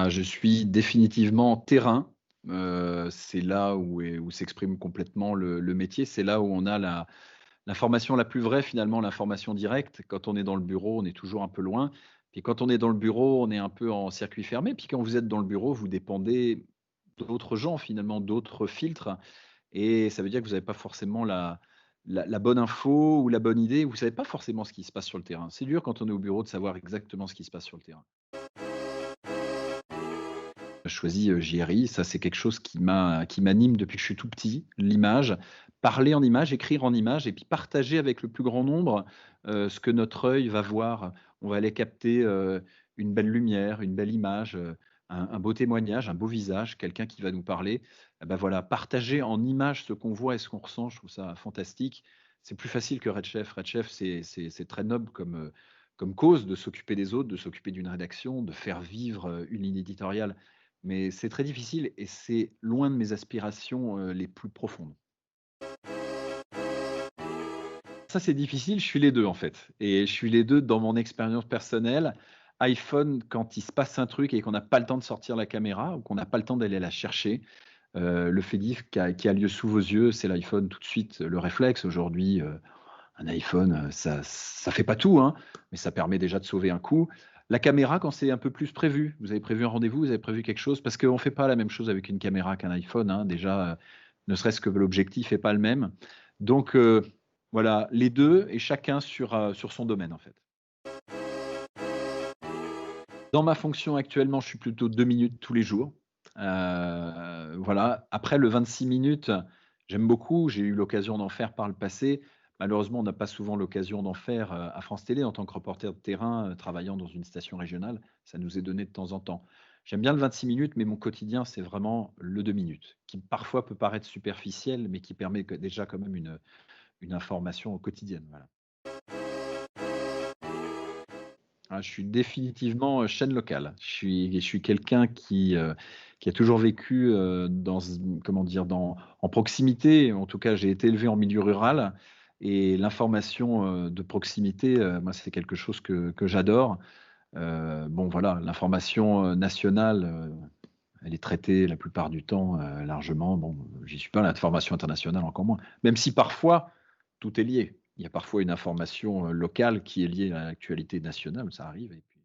Ah, je suis définitivement terrain, c'est là où s'exprime complètement le métier. C'est là où on a l'information la plus vraie finalement, l'information directe. Quand on est dans le bureau, on est toujours un peu loin. Puis quand on est dans le bureau, on est un peu en circuit fermé. Puis quand vous êtes dans le bureau, vous dépendez d'autres gens finalement, d'autres filtres et ça veut dire que vous n'avez pas forcément la bonne info ou la bonne idée. Vous savez pas forcément ce qui se passe sur le terrain. C'est dur quand on est au bureau de savoir exactement ce qui se passe sur le terrain. J'ai choisi, JRI, ça c'est quelque chose qui m'anime depuis que je suis tout petit, l'image. Parler en image, écrire en image et puis partager avec le plus grand nombre, ce que notre œil va voir. On va aller capter, une belle lumière, une belle image, un beau témoignage, un beau visage, quelqu'un qui va nous parler. Et bah, voilà, partager en image ce qu'on voit et ce qu'on ressent, je trouve ça fantastique. C'est plus facile que Red Chef. Red Chef, c'est très noble comme cause de s'occuper des autres, de s'occuper d'une rédaction, de faire vivre, une ligne éditoriale. Mais c'est très difficile et c'est loin de mes aspirations, les plus profondes. Ça, c'est difficile, je suis les 2 en fait et je suis les 2 dans mon expérience personnelle. iPhone, quand il se passe un truc et qu'on n'a pas le temps de sortir la caméra ou qu'on n'a pas le temps d'aller la chercher, le fait diff qui a lieu sous vos yeux, c'est l'iPhone tout de suite, le réflexe. Aujourd'hui, un iPhone, ça fait pas tout, hein, mais ça permet déjà de sauver un coup. La caméra, quand c'est un peu plus prévu, vous avez prévu un rendez-vous, vous avez prévu quelque chose, parce qu'on fait pas la même chose avec une caméra qu'un iPhone, hein, déjà, ne serait-ce que l'objectif est pas le même. Donc, voilà, les 2 et chacun sur son domaine, en fait. Dans ma fonction actuellement, je suis plutôt 2 minutes tous les jours. Voilà. Après le 26 minutes, j'aime beaucoup, j'ai eu l'occasion d'en faire par le passé. Malheureusement, on n'a pas souvent l'occasion d'en faire, à France Télé en tant que reporter de terrain, travaillant dans une station régionale. Ça nous est donné de temps en temps. J'aime bien le 26 minutes, mais mon quotidien, c'est vraiment le 2 minutes, qui parfois peut paraître superficiel, mais qui permet que déjà quand même une information quotidienne, voilà. Ah, je suis définitivement, chaîne locale. Je suis quelqu'un qui a toujours vécu, dans z comment dire? En proximité. En tout cas, j'ai été élevé en milieu rural et l'information, de proximité, moi, c'est quelque chose que j'adore. Bon, voilà, l'information, nationale, elle est traitée la plupart du temps, largement. Bon, j'y suis pas. L'information internationale, encore moins. Même si parfois, tout est lié. Il y a parfois une information, locale qui est liée à l'actualité nationale, ça arrive et puis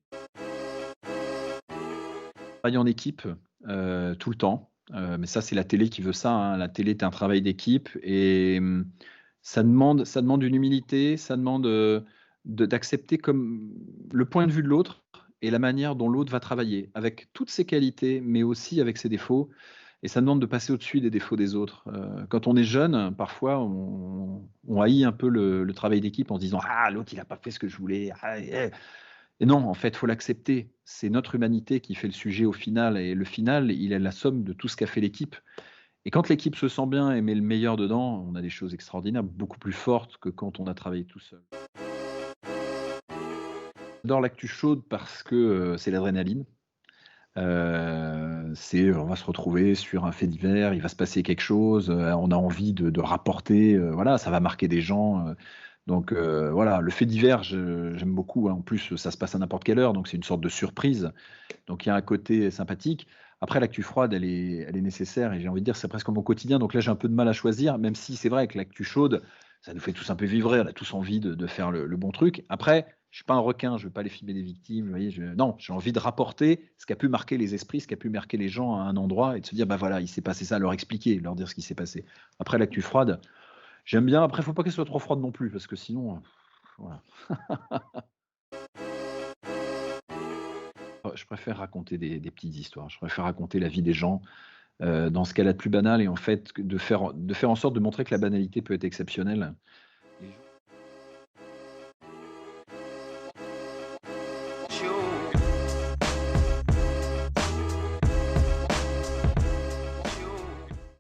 travailler en équipe, tout le temps, mais ça, c'est la télé qui veut ça, hein. La télé est un travail d'équipe et ça demande une humilité, ça demande, d'accepter comme le point de vue de l'autre et la manière dont l'autre va travailler, avec toutes ses qualités, mais aussi avec ses défauts et ça demande de passer au-dessus des défauts des autres. Quand on est jeune, parfois, on haït un peu le travail d'équipe en se disant: «Ah, l'autre, il a pas fait ce que je voulais. Ah, et non, en fait, faut l'accepter. C'est notre humanité qui fait le sujet au final et le final, il est la somme de tout ce qu'a fait l'équipe et quand l'équipe se sent bien et met le meilleur dedans, on a des choses extraordinaires, beaucoup plus fortes que quand on a travaillé tout seul. J'adore l'actu chaude parce que, c'est l'adrénaline. On va se retrouver sur un fait divers, il va se passer quelque chose, on a envie de rapporter, voilà, ça va marquer des gens, donc voilà, le fait divers, j'aime beaucoup, hein. En plus, ça se passe à n'importe quelle heure, donc c'est une sorte de surprise. Donc il y a un côté sympathique. Après l'actu froide, elle est nécessaire et j'ai envie de dire, c'est presque mon quotidien. Donc là, j'ai un peu de mal à choisir, même si c'est vrai que l'actu chaude, ça nous fait tous un peu vibrer. On a tous envie de faire le bon truc. Après, je suis pas un requin, je veux pas aller filmer des victimes, vous voyez? Non, j'ai envie de rapporter ce qui a pu marquer les esprits, ce qui a pu marquer les gens à un endroit et de se dire: «Bah, voilà, il s'est passé ça», leur expliquer, leur dire ce qui s'est passé. Après l'actu froide, j'aime bien. Après, il faut pas qu'elle soit trop froide non plus parce que sinon, voilà. Je préfère raconter des petites histoires. Je préfère raconter la vie des gens. Dans ce qu'elle a de plus banal et en fait que de faire en sorte de montrer que la banalité peut être exceptionnelle